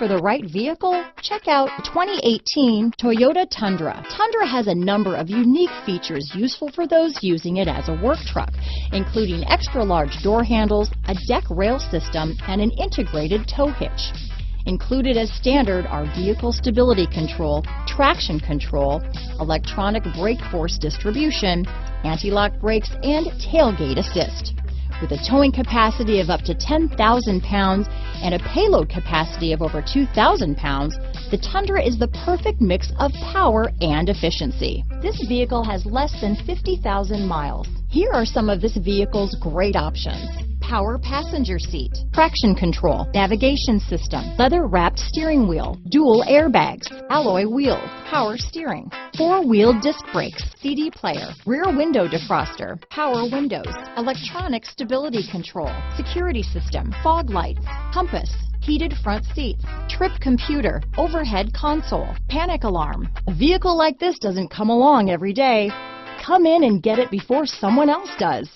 for the right vehicle? Check out 2018 Toyota Tundra. Tundra has a number of unique features useful for those using it as a work truck, including extra large door handles, a deck rail system, and an integrated tow hitch. Included as standard are vehicle stability control, traction control, electronic brake force distribution, anti-lock brakes, and tailgate assist. With a towing capacity of up to 10,000 pounds and a payload capacity of over 2,000 pounds, the Tundra is the perfect mix of power and efficiency. This vehicle has less than 50,000 miles. Here are some of this vehicle's great options: power passenger seat, traction control, navigation system, leather-wrapped steering wheel, dual airbags, alloy wheels, power steering, four-wheel disc brakes, CD player, rear window defroster, power windows, electronic stability control, security system, fog lights, compass, heated front seats, trip computer, overhead console, panic alarm. A vehicle like this doesn't come along every day. Come in and get it before someone else does.